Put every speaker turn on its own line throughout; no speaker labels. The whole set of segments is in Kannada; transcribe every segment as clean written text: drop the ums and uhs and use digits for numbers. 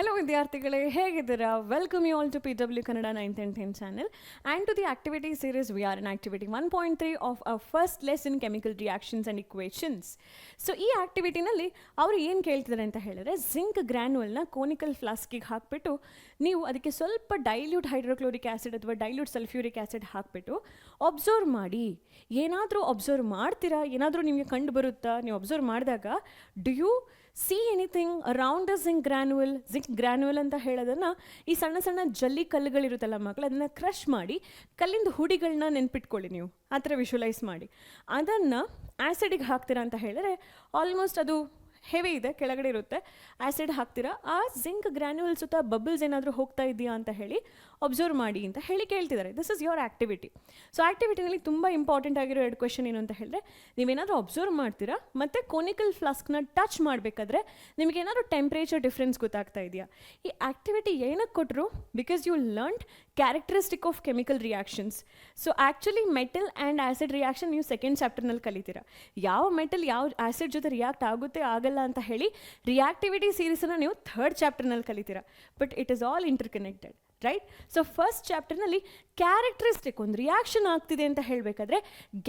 Hello ವಿದ್ಯಾರ್ಥಿಗಳೇ, ಹೇಗಿದ್ದೀರಾ? Welcome you all to PW Kannada 9th and 10th channel and to the activity series. We are in activity 1.3 of our first lesson chemical reactions and equations. So ಈ ಆಕ್ಟಿವಿಟಿನಲ್ಲಿ ಅವರು ಏನು ಕೇಳ್ತಿದ್ದಾರೆ ಅಂತ ಹೇಳಿದ್ರೆ, ಜಿಂಕ್ ಗ್ರ್ಯಾನ್ಯುಲ್ನ ಕೋನಿಕಲ್ ಫ್ಲಾಸ್ಕಿಗೆ ಹಾಕಿಬಿಟ್ಟು ನೀವು ಅದಕ್ಕೆ ಸ್ವಲ್ಪ ಡೈಲ್ಯೂಟ್ ಹೈಡ್ರೋಕ್ಲೋರಿಕ್ ಆ್ಯಸಿಡ್ ಅಥವಾ ಡೈಲ್ಯೂಟ್ ಸಲ್ಫ್ಯೂರಿಕ್ ಆ್ಯಸಿಡ್ ಹಾಕಿಬಿಟ್ಟು ಅಬ್ಸರ್ವ್ ಮಾಡಿ. ಏನಾದರೂ ಅಬ್ಸರ್ವ್ ಮಾಡ್ತೀರಾ, ಏನಾದರೂ ನಿಮಗೆ ಕಂಡು ಬರುತ್ತಾ? ನೀವು ಅಬ್ಸರ್ವ್ ಮಾಡಿದಾಗ do you see anything around the zinc granule? Zinc granule ಅಂತ ಹೇಳೋದನ್ನು ಈ ಸಣ್ಣ ಸಣ್ಣ ಜಲ್ಲಿ ಕಲ್ಲುಗಳಿರುತ್ತಲ್ಲ ಮಕ್ಕಳು, ಅದನ್ನು ಕ್ರಷ್ ಮಾಡಿ ಕಲ್ಲಿಂದ ಹುಡಿಗಳನ್ನ ನೆನ್ಪಿಟ್ಕೊಳ್ಳಿ. ನೀವು ಆ ಥರ ವಿಶ್ವಲೈಸ್ ಮಾಡಿ ಅದನ್ನು ಆ್ಯಸಿಡಿಗೆ ಹಾಕ್ತೀರಾ ಅಂತ ಹೇಳಿದ್ರೆ ಆಲ್ಮೋಸ್ಟ್ ಅದು ಹೆವಿ ಇದೆ, ಕೆಳಗಡೆ ಇರುತ್ತೆ. ಆ್ಯಸಿಡ್ ಹಾಕ್ತೀರಾ, ಆ ಜಿಂಕ್ ಗ್ರ್ಯಾನ್ಯುಲ್ ಸುತ್ತ ಬಬಲ್ಸ್ ಏನಾದರೂ ಹೋಗ್ತಾ ಇದೆಯಾ ಅಂತ ಹೇಳಿ ಅಬ್ಸರ್ವ್ ಮಾಡಿ ಅಂತ ಹೇಳಿ ಕೇಳ್ತಿದ್ದಾರೆ. This is your activity. So ಆ್ಯಕ್ಟಿವಿಟಿನಲ್ಲಿ ತುಂಬ ಇಂಪಾರ್ಟೆಂಟ್ ಆಗಿರೋ 2 ಕ್ವೆಶನ್ ಏನು ಅಂತ ಹೇಳಿದ್ರೆ, ನೀವೇನಾದರೂ ಅಬ್ಸರ್ವ್ ಮಾಡ್ತೀರಾ ಮತ್ತು ಕೋನಿಕಲ್ ಫ್ಲಾಸ್ಕ್ನ ಟಚ್ ಮಾಡಬೇಕಾದ್ರೆ ನಿಮಗೇನಾದರೂ ಟೆಂಪ್ರೇಚರ್ ಡಿಫ್ರೆನ್ಸ್ ಗೊತ್ತಾಗ್ತಾ ಇದೆಯಾ? ಈ ಆ್ಯಕ್ಟಿವಿಟಿ ಏನಕ್ಕೆ ಕೊಟ್ಟರು? Because you learned characteristic of chemical reactions. So actually metal and acid reaction ನೀವು ಸೆಕೆಂಡ್ ಚಾಪ್ಟರ್ನಲ್ಲಿ ಕಲಿತೀರಾ. ಯಾವ ಮೆಟಲ್ ಯಾವ ಆ್ಯಸಿಡ್ ಜೊತೆ ರಿಯಾಕ್ಟ್ ಆಗುತ್ತೆ ಆಗಲ್ಲ ಅಂತ ಹೇಳಿ ರಿಯಾಕ್ಟಿವಿಟಿ ಸೀರೀಸನ್ನು ನೀವು ಥರ್ಡ್ ಚಾಪ್ಟರ್ನಲ್ಲಿ ಕಲಿತೀರಾ. But it is all interconnected, right? So first ಚಾಪ್ಟರ್ನಲ್ಲಿ ಕ್ಯಾರೆಕ್ಟರಿಸ್ಟಿಕ್, ಒಂದು ರಿಯಾಕ್ಷನ್ ಆಗ್ತಿದೆ ಅಂತ ಹೇಳಬೇಕಾದ್ರೆ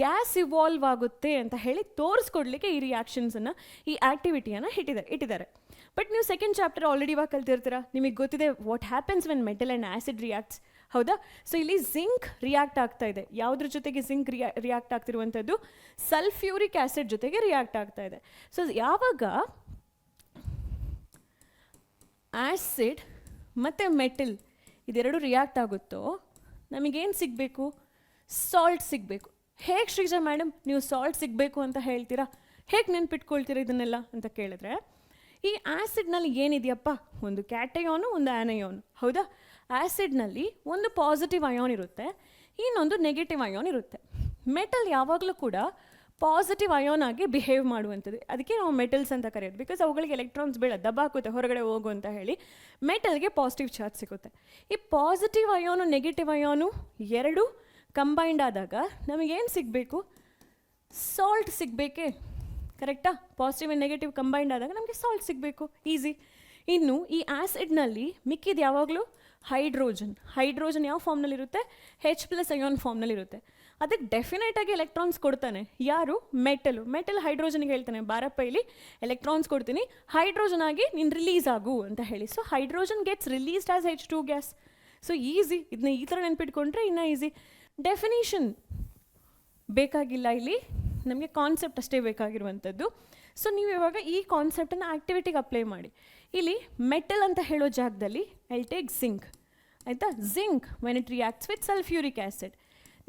ಗ್ಯಾಸ್ ಇವಾಲ್ವ್ ಆಗುತ್ತೆ ಅಂತ ಹೇಳಿ ತೋರಿಸ್ಕೊಡ್ಲಿಕ್ಕೆ ಈ ರಿಯಾಕ್ಷನ್ಸನ್ನು, ಈ ಆ್ಯಕ್ಟಿವಿಟಿಯನ್ನು ಇಟ್ಟಿದ್ದಾರೆ. ಬಟ್ ನೀವು ಸೆಕೆಂಡ್ ಚಾಪ್ಟರ್ ಆಲ್ರೆಡಿ ಇವಾಗ ಕಲ್ತಿರ್ತೀರ, ನಿಮಗೆ ಗೊತ್ತಿದೆ what happens when metal and acid reacts, ಹೌದಾ? ಸೊ ಇಲ್ಲಿ ಜಿಂಕ್ ರಿಯಾಕ್ಟ್ ಆಗ್ತಾ ಇದೆ. ಯಾವುದ್ರ ಜೊತೆಗೆ ಜಿಂಕ್ ರಿಯಾಕ್ಟ್ ಆಗ್ತಿರುವಂಥದ್ದು? ಸಲ್ಫ್ಯೂರಿಕ್ ಆ್ಯಸಿಡ್ ಜೊತೆಗೆ ರಿಯಾಕ್ಟ್ ಆಗ್ತಾ ಇದೆ. ಸೊ ಯಾವಾಗ ಆ್ಯಸಿಡ್ ಮತ್ತು ಮೆಟಲ್ ಇದೆರಡು ರಿಯಾಕ್ಟ್ ಆಗುತ್ತೋ ನಮಗೇನು ಸಿಗಬೇಕು? ಸಾಲ್ಟ್ ಸಿಗಬೇಕು. ಹೇಗೆ ಶ್ರೀಜಾ ಮೇಡಮ್ ನೀವು ಸಾಲ್ಟ್ ಸಿಗಬೇಕು ಅಂತ ಹೇಳ್ತೀರಾ? ಹೇಗೆ ನೆನ್ಪಿಟ್ಕೊಳ್ತೀರಾ ಇದನ್ನೆಲ್ಲ ಅಂತ ಕೇಳಿದ್ರೆ, ಈ ಆ್ಯಸಿಡ್ನಲ್ಲಿ ಏನಿದೆಯಪ್ಪ? ಒಂದು ಕ್ಯಾಟಯೋನು, ಒಂದು ಆ್ಯನಯೋನು, ಹೌದಾ? ಆ್ಯಸಿಡ್ನಲ್ಲಿ ಒಂದು ಪಾಸಿಟಿವ್ ಅಯಾನ್ ಇರುತ್ತೆ, ಇನ್ನೊಂದು ನೆಗೆಟಿವ್ ಅಯಾನ್ ಇರುತ್ತೆ. ಮೆಟಲ್ ಯಾವಾಗಲೂ ಕೂಡ ಪಾಸಿಟಿವ್ ಅಯಾನ್ ಆಗಿ ಬಿಹೇವ್ ಮಾಡುವಂಥದ್ದು. ಅದಕ್ಕೆ ನಾವು ಮೆಟಲ್ಸ್ ಅಂತ ಕರೆಯೋದು. ಬಿಕಾಸ್ ಅವುಗಳಿಗೆ ಎಲೆಕ್ಟ್ರಾನ್ಸ್ ಬೇಡ, ದಬ್ಬಾಕುತ್ತೆ ಹೊರಗಡೆ ಹೋಗು ಅಂತ ಹೇಳಿ ಮೆಟಲ್ಗೆ ಪಾಸಿಟಿವ್ ಚಾರ್ಜ್ ಸಿಗುತ್ತೆ. ಈ ಪಾಸಿಟಿವ್ ಅಯಾನು ನೆಗೆಟಿವ್ ಅಯಾನು ಎರಡು ಕಂಬೈಂಡ್ ಆದಾಗ ನಮಗೇನು ಸಿಗಬೇಕು? ಸಾಲ್ಟ್ ಸಿಗಬೇಕೇ, ಕರೆಕ್ಟಾ? ಪಾಸಿಟಿವ್ ಆ್ಯಂಡ್ ನೆಗೆಟಿವ್ ಕಂಬೈಂಡ್ ಆದಾಗ ನಮಗೆ ಸಾಲ್ಟ್ ಸಿಗಬೇಕು, ಈಸಿ. ಇನ್ನು ಈ ಆ್ಯಸಿಡ್ನಲ್ಲಿ ಮಿಕ್ಕಿದ ಯಾವಾಗಲೂ ಹೈಡ್ರೋಜನ್ ಯಾವ ಫಾರ್ಮ್ನಲ್ಲಿರುತ್ತೆ? H+ ion ಫಾರ್ಮ್ನಲ್ಲಿರುತ್ತೆ. ಅದಕ್ಕೆ ಡೆಫಿನೆಟಾಗಿ ಎಲೆಕ್ಟ್ರಾನ್ಸ್ ಕೊಡ್ತಾನೆ ಯಾರು? ಮೆಟಲ್ ಹೈಡ್ರೋಜನ್ಗೆ ಹೇಳ್ತಾನೆ, ಬಾರಪ್ಪ ಇಲ್ಲಿ ಎಲೆಕ್ಟ್ರಾನ್ಸ್ ಕೊಡ್ತೀನಿ, ಹೈಡ್ರೋಜನ್ ಆಗಿ ನೀನು ರಿಲೀಸ್ ಆಗು ಅಂತ ಹೇಳಿ. So hydrogen gets released as H2 gas. So easy, ಇದನ್ನ ಈ ಥರ ನೆನ್ಪಿಟ್ಕೊಂಡ್ರೆ ಇನ್ನೂ ಈಸಿ. ಡೆಫಿನೇಷನ್ ಬೇಕಾಗಿಲ್ಲ, ಇಲ್ಲಿ ನಮಗೆ ಕಾನ್ಸೆಪ್ಟ್ ಅಷ್ಟೇ ಬೇಕಾಗಿರುವಂಥದ್ದು. ಸೊ ನೀವು ಇವಾಗ ಈ ಕಾನ್ಸೆಪ್ಟನ್ನು ಆ್ಯಕ್ಟಿವಿಟಿಗೆ ಅಪ್ಲೈ ಮಾಡಿ. ಇಲ್ಲಿ ಮೆಟಲ್ ಅಂತ ಹೇಳೋ ಜಾಗದಲ್ಲಿ ಐ ಟೇಕ್ ಜಿಂಕ್, ಆಯಿತಾ? Zinc when it reacts with sulphuric acid,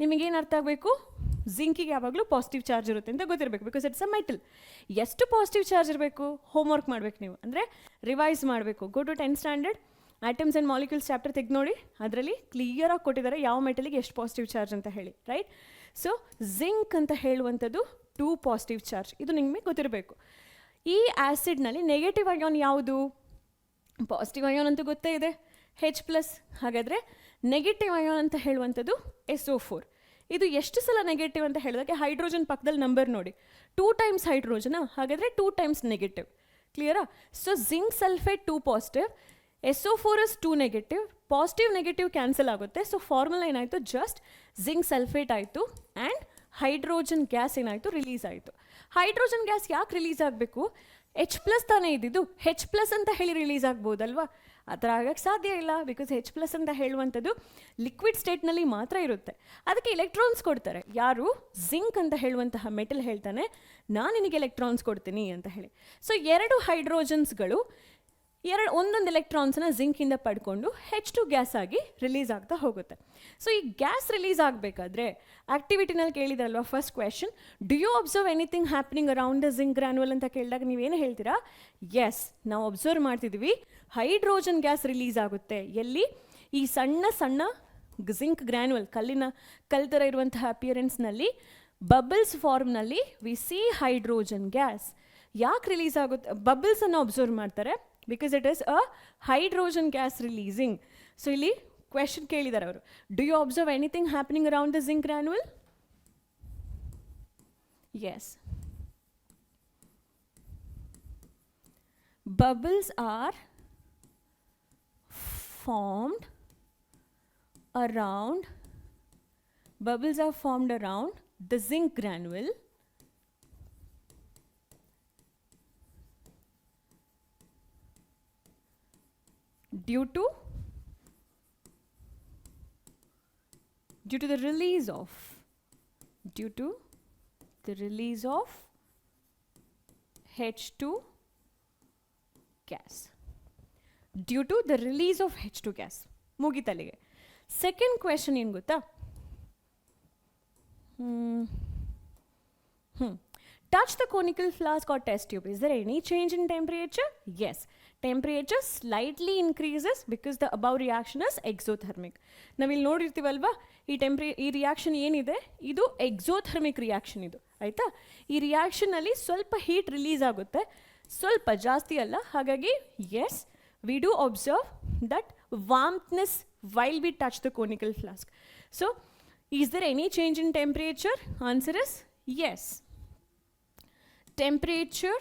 ನಿಮಗೇನು ಅರ್ಥ ಆಗಬೇಕು? ಜಿಂಕಿಗೆ ಯಾವಾಗಲೂ ಪಾಸಿಟಿವ್ ಚಾರ್ಜ್ ಇರುತ್ತೆ ಅಂತ ಗೊತ್ತಿರಬೇಕು, ಬಿಕಾಸ್ ಇಟ್ಸ್ ಅ ಮೆಟಲ್. ಎಷ್ಟು ಪಾಸಿಟಿವ್ ಚಾರ್ಜ್ ಇರಬೇಕು? ಹೋಮ್ವರ್ಕ್ ಮಾಡಬೇಕು ನೀವು, ಅಂದರೆ ರಿವೈಸ್ ಮಾಡಬೇಕು. Go to 10th standard atoms and molecules chapter ತೆಗೆದು ನೋಡಿ, ಅದರಲ್ಲಿ ಕ್ಲಿಯರಾಗಿ ಕೊಟ್ಟಿದ್ದಾರೆ ಯಾವ ಮೆಟಲಿಗೆ ಎಷ್ಟು ಪಾಸಿಟಿವ್ ಚಾರ್ಜ್ ಅಂತ ಹೇಳಿ, ರೈಟ್? ಸೊ ಜಿಂಕ್ ಅಂತ ಹೇಳುವಂಥದ್ದು 2 ಪಾಸಿಟಿವ್ ಚಾರ್ಜ್, ಇದು ನಿಮಗೆ ಗೊತ್ತಿರಬೇಕು. ಈ ಆ್ಯಸಿಡ್ನಲ್ಲಿ ನೆಗೆಟಿವ್ ಅಯಾನ್ ಯಾವುದು? ಪಾಸಿಟಿವ್ ಅಯಾನ್ ಅಂತೂ ಗೊತ್ತೇ ಇದೆ, H+. ಹಾಗಾದರೆ ನೆಗೆಟಿವ್ ಅಯಾನ್ ಅಂತ ಹೇಳುವಂಥದ್ದು SO4. ಇದು ಎಷ್ಟು ಸಲ ನೆಗೆಟಿವ್ ಅಂತ ಹೇಳಿದಾಗ ಹೈಡ್ರೋಜನ್ ಪಕ್ಕದಲ್ಲಿ ನಂಬರ್ ನೋಡಿ, 2 ಟೈಮ್ಸ್ ಹೈಡ್ರೋಜನಾ? ಹಾಗಾದರೆ 2 ಟೈಮ್ಸ್ ನೆಗೆಟಿವ್, ಕ್ಲಿಯರಾ? So zinc sulphate 2 positive, SO4 is 2 negative, positive negative cancel ಆಗುತ್ತೆ. ಸೊ ಫಾರ್ಮುಲಾ ಏನಾಯಿತು? ಜಸ್ಟ್ ಜಿಂಕ್ ಸಲ್ಫೇಟ್ ಆಯಿತು ಆ್ಯಂಡ್ ಹೈಡ್ರೋಜನ್ ಗ್ಯಾಸ್ ಏನಾಯಿತು? ರಿಲೀಸ್ ಆಯಿತು. ಹೈಡ್ರೋಜನ್ ಗ್ಯಾಸ್ ಯಾಕೆ ರಿಲೀಸ್ ಆಗಬೇಕು? H+ ತಾನೇ ಇದ್ದಿದ್ದು, H+ ಅಂತ ಹೇಳಿ ರಿಲೀಸ್ ಆಗ್ಬೋದಲ್ವಾ? ಆ ಥರ ಆಗಕ್ಕೆ ಸಾಧ್ಯ ಇಲ್ಲ, ಬಿಕಾಸ್ H+ ಅಂತ ಹೇಳುವಂಥದ್ದು ಲಿಕ್ವಿಡ್ ಸ್ಟೇಟ್ನಲ್ಲಿ ಮಾತ್ರ ಇರುತ್ತೆ. ಅದಕ್ಕೆ ಎಲೆಕ್ಟ್ರಾನ್ಸ್ ಕೊಡ್ತಾರೆ ಯಾರು? ಜಿಂಕ್ ಅಂತ ಹೇಳುವಂತಹ ಮೆಟಲ್ ಹೇಳ್ತಾನೆ, ನಾನು ನಿನಗೆ ಎಲೆಕ್ಟ್ರಾನ್ಸ್ ಕೊಡ್ತೀನಿ ಅಂತ ಹೇಳಿ. ಸೊ 2 ಹೈಡ್ರೋಜನ್ಸ್ಗಳು ಒಂದೊಂದು ಎಲೆಕ್ಟ್ರಾನ್ಸ್ನ ಜಿಂಕಿಂದ ಪಡ್ಕೊಂಡು H2 ಗ್ಯಾಸ್ ಆಗಿ ರಿಲೀಸ್ ಆಗ್ತಾ ಹೋಗುತ್ತೆ. ಸೊ ಈ ಗ್ಯಾಸ್ ರಿಲೀಸ್ ಆಗಬೇಕಾದ್ರೆ ಆ್ಯಕ್ಟಿವಿಟಿನಲ್ಲಿ ಕೇಳಿದ್ರಲ್ವ first question, do you observe anything happening around the zinc granule ಅಂತ ಕೇಳಿದಾಗ ನೀವೇನು ಹೇಳ್ತೀರಾ? ಎಸ್, ನಾವು ಅಬ್ಸರ್ವ್ ಮಾಡ್ತಿದ್ವಿ, ಹೈಡ್ರೋಜನ್ ಗ್ಯಾಸ್ ರಿಲೀಸ್ ಆಗುತ್ತೆ. ಎಲ್ಲಿ? ಈ ಸಣ್ಣ ಸಣ್ಣ ಜಿಂಕ್ ಗ್ರ್ಯಾನ್ಯುಲ್ ಕಲ್ ಥರ ಇರುವಂತಹ ಅಪಿಯರೆನ್ಸ್ನಲ್ಲಿ ಬಬಲ್ಸ್ ಫಾರ್ಮ್ನಲ್ಲಿ ವಿ ಸಿ ಹೈಡ್ರೋಜನ್ ಗ್ಯಾಸ್. ಯಾಕೆ ರಿಲೀಸ್ ಆಗುತ್ತೆ? ಬಬಲ್ಸನ್ನು ಅಬ್ಸರ್ವ್ ಮಾಡ್ತಾರೆ, because it is a hydrogen gas releasing. So ಇಲ್ಲಿ ಕ್ವೆಶನ್ ಕೇಳಿದ್ದಾರೆ ಅವರು, do you observe anything happening around the zinc granule? Yes, bubbles are formed around the zinc granule due to the release of H2 gas. Due to the release of H2 gas. ಮುಗಿತಲ್ಲಿಗೆ. ಸೆಕೆಂಡ್ ಕ್ವೆಶನ್ ಏನು ಗೊತ್ತಾ? Touch the conical flask or test tube. Is there any change in temperature? Yes. Temperature slightly increases because the above reaction is exothermic. ನಾವಿಲ್ಲಿ ನೋಡಿರ್ತೀವಲ್ವಾ, ಈ ರಿಯಾಕ್ಷನ್ ಏನಿದೆ ಇದು ಎಕ್ಸೋಥರ್ಮಿಕ್ ರಿಯಾಕ್ಷನ್ ಇದು, ಆಯಿತಾ? ಈ ರಿಯಾಕ್ಷನಲ್ಲಿ ಸ್ವಲ್ಪ ಹೀಟ್ ರಿಲೀಸ್ ಆಗುತ್ತೆ, ಸ್ವಲ್ಪ ಜಾಸ್ತಿ ಅಲ್ಲ. ಹಾಗಾಗಿ yes, we do observe that warmness while we touch the conical flask. So, is there any change in temperature? Answer is yes. Temperature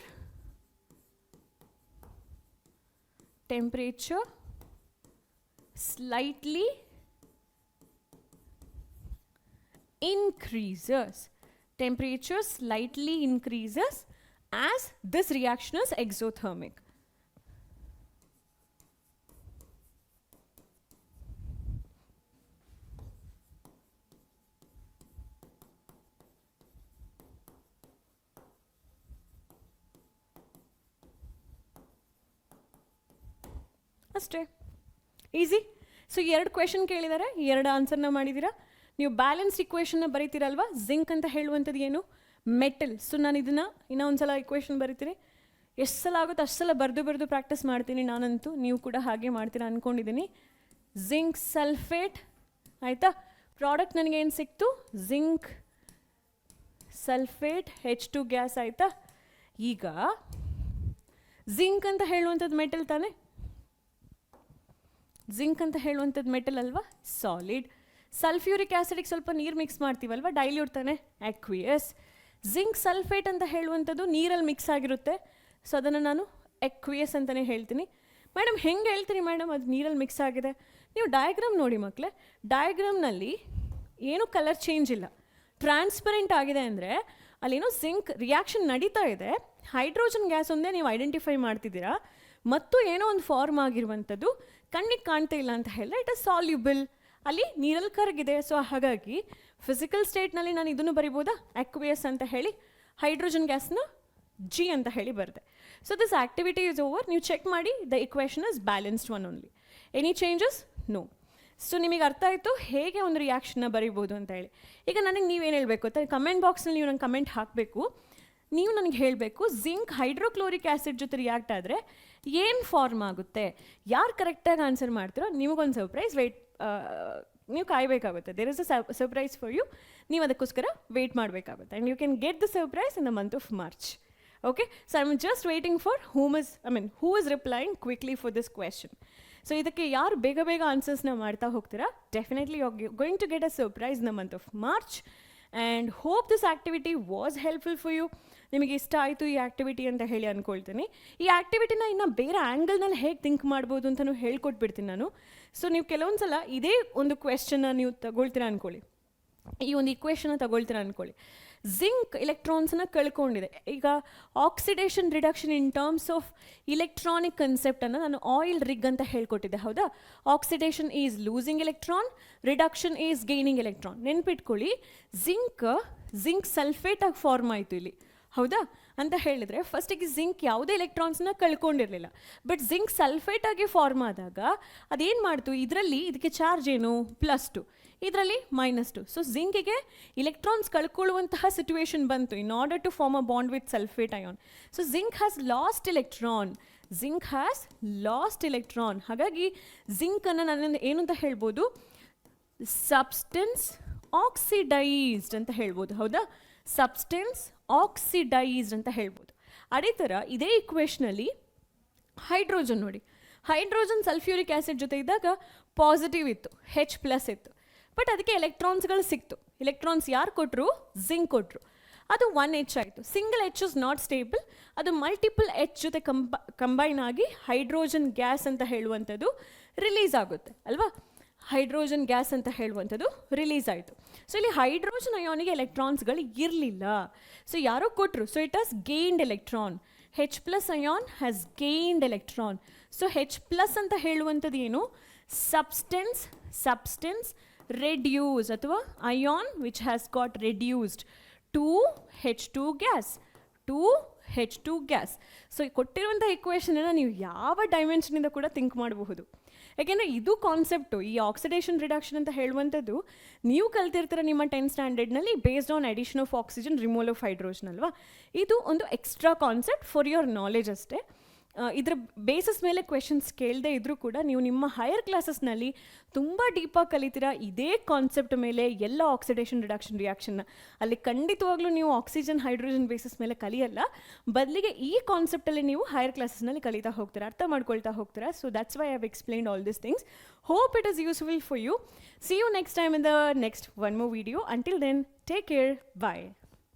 slightly increases. Temperature slightly increases as this reaction is exothermic. ಅಷ್ಟೇ, ಈಸಿ. ಸೊ 2 ಕ್ವೆಶನ್ ಕೇಳಿದ್ದಾರೆ, 2 ಆನ್ಸರ್ನ ಮಾಡಿದ್ದೀರಾ. ನೀವು ಬ್ಯಾಲೆನ್ಸ್ ಇಕ್ವೇಷನ್ನ ಬರೀತೀರಲ್ವಾ, ಜಿಂಕ್ ಅಂತ ಹೇಳುವಂಥದ್ದು ಏನು? ಮೆಟಲ್. ಸೊ ನಾನು ಇದನ್ನು ಇನ್ನೂ ಒಂದು ಸಲ ಇಕ್ವೇಷನ್ ಬರೀತೀನಿ. ಎಷ್ಟು ಸಲ ಆಗುತ್ತೆ ಅಷ್ಟು ಸಲ ಬರೆದು ಪ್ರಾಕ್ಟೀಸ್ ಮಾಡ್ತೀನಿ ನಾನಂತೂ, ನೀವು ಕೂಡ ಹಾಗೆ ಮಾಡ್ತೀರಾ ಅಂದ್ಕೊಂಡಿದ್ದೀನಿ. ಜಿಂಕ್ ಸಲ್ಫೇಟ್, ಆಯಿತಾ? ಪ್ರಾಡಕ್ಟ್ ನನಗೇನು ಸಿಕ್ತು? ಜಿಂಕ್ ಸಲ್ಫೇಟ್ H2 ಗ್ಯಾಸ್, ಆಯಿತಾ? ಈಗ ಜಿಂಕ್ ಅಂತ ಹೇಳುವಂಥದ್ದು ಮೆಟಲ್ ತಾನೇ? ಜಿಂಕ್ ಅಂತ ಹೇಳುವಂಥದ್ದು ಮೆಟಲ್ ಅಲ್ವಾ, ಸಾಲಿಡ್. ಸಲ್ಫ್ಯೂರಿಕ್ ಆ್ಯಸಿಡಿಗೆ ಸ್ವಲ್ಪ ನೀರು ಮಿಕ್ಸ್ ಮಾಡ್ತೀವಲ್ವ, ಡೈಲ್ಯೂಟ್ ತಾನೆ, ಅಕ್ವಿಯಸ್. ಜಿಂಕ್ ಸಲ್ಫೇಟ್ ಅಂತ ಹೇಳುವಂಥದ್ದು ನೀರಲ್ಲಿ ಮಿಕ್ಸ್ ಆಗಿರುತ್ತೆ, ಸೊ ಅದನ್ನು ನಾನು ಅಕ್ವಿಯಸ್ ಅಂತಲೇ ಹೇಳ್ತೀನಿ. ಮೇಡಮ್ ಹೆಂಗೆ ಹೇಳ್ತೀನಿ ಮೇಡಮ್ ಅದು ನೀರಲ್ಲಿ ಮಿಕ್ಸ್ ಆಗಿದೆ? ನೀವು ಡಯಾಗ್ರಾಮ್ ನೋಡಿ ಮಕ್ಕಳೇ, ಡಯಾಗ್ರಾಮ್ನಲ್ಲಿ ಏನೂ ಕಲರ್ ಚೇಂಜ್ ಇಲ್ಲ, ಟ್ರಾನ್ಸ್ಪರೆಂಟ್ ಆಗಿದೆ. ಅಂದರೆ ಅಲ್ಲೇನೋ ಜಿಂಕ್ ರಿಯಾಕ್ಷನ್ ನಡೀತಾ ಇದೆ, ಹೈಡ್ರೋಜನ್ ಗ್ಯಾಸ್ ಒಂದೇ ನೀವು ಐಡೆಂಟಿಫೈ ಮಾಡ್ತಿದ್ದೀರಾ, ಮತ್ತು ಏನೋ ಒಂದು ಫಾರ್ಮ್ ಆಗಿರುವಂಥದ್ದು ಕಣ್ಣಿಗೆ ಕಾಣ್ತಾ ಇಲ್ಲ ಅಂತ ಹೇಳಿದ್ರೆ ಇಟ್ ಇಸ್ ಸಾಲ್ಯುಬಲ್, ಅಲ್ಲಿ ನೀರಲ್ಲಿ ಕರಗಿದೆ. ಸೊ ಹಾಗಾಗಿ ಫಿಸಿಕಲ್ ಸ್ಟೇಟ್ನಲ್ಲಿ ನಾನು ಇದನ್ನು ಬರಿಬೋದಾ? ಅಕ್ವಿಯಸ್ ಅಂತ ಹೇಳಿ, ಹೈಡ್ರೋಜನ್ ಗ್ಯಾಸ್ನ G ಅಂತ ಹೇಳಿ ಬರುತ್ತೆ. So this activity is over. ನೀವು ಚೆಕ್ ಮಾಡಿ, the equation is balanced one only. Any changes? No. So ನಿಮಗೆ ಅರ್ಥ ಆಯಿತು ಹೇಗೆ ಒಂದು ರಿಯಾಕ್ಷನ್ನ ಬರಿಬೋದು ಅಂತ ಹೇಳಿ. ಈಗ ನನಗೆ ನೀವೇನು ಹೇಳಬೇಕು ಅಂತ ಕಮೆಂಟ್ ಬಾಕ್ಸ್ನಲ್ಲಿ ನೀವು ನಂಗೆ ಕಮೆಂಟ್ ಹಾಕಬೇಕು. ನೀವು ನನಗೆ ಹೇಳಬೇಕು, ಜಿಂಕ್ ಹೈಡ್ರೋಕ್ಲೋರಿಕ್ ಆ್ಯಸಿಡ್ ಜೊತೆ ರಿಯಾಕ್ಟ್ ಆದರೆ ಏನು ಫಾರ್ಮ್ ಆಗುತ್ತೆ. ಯಾರು ಕರೆಕ್ಟಾಗಿ ಆನ್ಸರ್ ಮಾಡ್ತೀರೋ ನಿಮಗೊಂದು ಸರ್ಪ್ರೈಸ್ ನೀವು ಕಾಯಬೇಕಾಗುತ್ತೆ. There is a surprise for you. ನೀವು ಅದಕ್ಕೋಸ್ಕರ ವೆಯ್ಟ್ ಮಾಡಬೇಕಾಗುತ್ತೆ. And you can get the surprise in the month of March. Okay, so I am just waiting for who is replying quickly for this question. So ಇದಕ್ಕೆ ಯಾರು ಬೇಗ ಬೇಗ ಆನ್ಸರ್ಸ್ನ ಮಾಡ್ತಾ ಹೋಗ್ತೀರಾ, definitely you are going to get a surprise in the month of March. And hope this activity was helpful for you. ನಿಮಗೆ ಇಷ್ಟ ಆಯಿತು ಈ ಆ್ಯಕ್ಟಿವಿಟಿ ಅಂತ ಹೇಳಿ ಅಂದ್ಕೊಳ್ತೀನಿ. ಈ ಆ್ಯಕ್ಟಿವಿಟಿನ ಇನ್ನು ಬೇರೆ ಆ್ಯಂಗಲ್ನಲ್ಲಿ ಹೇಗೆ ಥಿಂಕ್ ಮಾಡ್ಬೋದು ಅಂತಲೂ ಹೇಳ್ಕೊಟ್ಬಿಡ್ತೀನಿ ನಾನು. ಸೊ ನೀವು ಕೆಲವೊಂದು ಸಲ ಇದೇ ಒಂದು ಕ್ವೆಶ್ಚನ್ನ ನೀವು ತಗೊಳ್ತೀರಾ ಅಂದ್ಕೊಳ್ಳಿ, ಈ ಒಂದು ಇಕ್ವೇಷನ್ನ ತಗೊಳ್ತೀರಾ ಅಂದ್ಕೊಳ್ಳಿ. ಜಿಂಕ್ ಎಲೆಕ್ಟ್ರಾನ್ಸನ್ನ ಕಳ್ಕೊಂಡಿದೆ. ಈಗ oxidation reduction in terms of electronic ಕನ್ಸೆಪ್ಟನ್ನು ನಾನು ಆಯಿಲ್ ರಿಗ್ ಅಂತ ಹೇಳ್ಕೊಟ್ಟಿದ್ದೆ, ಹೌದಾ? Oxidation is losing electron, reduction is gaining electron. ನೆನ್ಪಿಟ್ಕೊಳ್ಳಿ, ಜಿಂಕ್ ಸಲ್ಫೇಟಾಗಿ ಫಾರ್ಮ್ ಆಯಿತು ಇಲ್ಲಿ, ಹೌದಾ? ಅಂತ ಹೇಳಿದರೆ ಫಸ್ಟಿಗೆ ಜಿಂಕ್ ಯಾವುದೇ ಎಲೆಕ್ಟ್ರಾನ್ಸ್ನ ಕಳ್ಕೊಂಡಿರಲಿಲ್ಲ, ಬಟ್ ಜಿಂಕ್ ಸಲ್ಫೇಟಾಗಿ ಫಾರ್ಮ್ ಆದಾಗ ಅದೇನು ಮಾಡ್ತು, ಇದಕ್ಕೆ ಚಾರ್ಜ್ ಏನು? +2, ಇದರಲ್ಲಿ -2. ಸೊ ಜಿಂಕಿಗೆ ಇಲೆಕ್ಟ್ರಾನ್ಸ್ ಕಳ್ಕೊಳ್ಳುವಂತಹ ಸಿಚುವೇಶನ್ ಬಂತು in order to form a bond with sulphate ion. So zinc has last electron. ಹಾಗಾಗಿ ಜಿಂಕನ್ನು ನಾನು ಏನು ಅಂತ ಹೇಳ್ಬೋದು? ಸಬ್ಸ್ಟೆನ್ಸ್ ಆಕ್ಸಿಡೈಸ್ಡ್ ಅಂತ ಹೇಳ್ಬೋದು, ಹೌದಾ? ಸಬ್ಸ್ಟೆನ್ಸ್ ಆಕ್ಸಿಡೈಸ್ಡ್ ಅಂತ ಹೇಳ್ಬೋದು. ಅದೇ ಥರ ಇದೇ ಇಕ್ವೇಷನಲ್ಲಿ ಹೈಡ್ರೋಜನ್ ನೋಡಿ, ಹೈಡ್ರೋಜನ್ ಸಲ್ಫ್ಯೂರಿಕ್ ಆ್ಯಸಿಡ್ ಜೊತೆ ಇದ್ದಾಗ ಪಾಸಿಟಿವ್ ಇತ್ತು, H+ ಇತ್ತು, ಬಟ್ ಅದಕ್ಕೆ ಎಲೆಕ್ಟ್ರಾನ್ಸ್ಗಳು ಸಿಕ್ತು. ಎಲೆಕ್ಟ್ರಾನ್ಸ್ ಯಾರು ಕೊಟ್ಟರು? ಜಿಂಕ್ ಕೊಟ್ಟರು. ಅದು 1H ಆಯಿತು. Single H is not stable, ಅದು ಮಲ್ಟಿಪಲ್ H ಜೊತೆ ಕಂಬೈನ್ ಆಗಿ ಹೈಡ್ರೋಜನ್ ಗ್ಯಾಸ್ ಅಂತ ಹೇಳುವಂಥದ್ದು ರಿಲೀಸ್ ಆಗುತ್ತೆ ಅಲ್ವಾ. ಹೈಡ್ರೋಜನ್ ಗ್ಯಾಸ್ ಅಂತ ಹೇಳುವಂಥದ್ದು ರಿಲೀಸ್ ಆಯಿತು. ಸೊ ಇಲ್ಲಿ ಹೈಡ್ರೋಜನ್ ಅಯಾನಿಗೆ ಎಲೆಕ್ಟ್ರಾನ್ಸ್ಗಳು ಇರಲಿಲ್ಲ, ಸೊ ಯಾರೋ ಕೊಟ್ಟರು, so it has gained electron. H plus ion has gained electron. So H plus ಅಂತ ಹೇಳುವಂಥದ್ದು ಏನು, ಸಬ್ಸ್ಟೆನ್ಸ್ ರೆಡ್ಯೂಸ್ ಅಥವಾ ion which has got reduced to H2 gas. So ಕೊಟ್ಟಿರುವಂಥ ಇಕ್ವೇಷನನ್ನು ನೀವು ಯಾವ ಡೈಮೆನ್ಷನಿಂದ ಕೂಡ ಥಿಂಕ್ ಮಾಡಬಹುದು. ಯಾಕೆಂದರೆ ಇದು ಕಾನ್ಸೆಪ್ಟು, ಈ ಆಕ್ಸಿಡೇಷನ್ ರಿಡಕ್ಷನ್ ಅಂತ ಹೇಳುವಂಥದ್ದು ನೀವು ಕಲ್ತಿರ್ತೀರ ನಿಮ್ಮ 10th ಸ್ಟ್ಯಾಂಡರ್ಡ್ನಲ್ಲಿ based on addition of oxygen removal of hydrogen ಅಲ್ವಾ. ಇದು ಒಂದು extra concept for your knowledge ಅಷ್ಟೇ. ಇದರ ಬೇಸಿಸ್ ಮೇಲೆ ಕ್ವೆಶನ್ಸ್ ಕೇಳದೆ ಇದ್ದರೂ ಕೂಡ ನೀವು ನಿಮ್ಮ ಹೈಯರ್ ಕ್ಲಾಸಸ್ನಲ್ಲಿ ತುಂಬ ಡೀಪಾಗಿ ಕಲಿತೀರಾ ಇದೇ ಕಾನ್ಸೆಪ್ಟ್ ಮೇಲೆ, ಎಲ್ಲ ಆಕ್ಸಿಡೇಷನ್ ರಿಡಕ್ಷನ್ ರಿಯಾಕ್ಷನ್ನ. ಅಲ್ಲಿ ಖಂಡಿತವಾಗ್ಲೂ ನೀವು ಆಕ್ಸಿಜನ್ ಹೈಡ್ರೋಜನ್ ಬೇಸಿಸ್ ಮೇಲೆ ಕಲಿಯಲ್ಲ, ಬದಲಿಗೆ ಈ ಕಾನ್ಸೆಪ್ಟಲ್ಲಿ ನೀವು ಹೈಯರ್ ಕ್ಲಾಸಸ್ನಲ್ಲಿ ಕಲಿತಾ ಹೋಗ್ತೀರಾ, ಅರ್ಥ ಮಾಡ್ಕೊಳ್ತಾ ಹೋಗ್ತೀರಾ. So that's why I have explained all this things. Hope it is useful for you. See you next time in the next one more video. Until then, take care. Bye.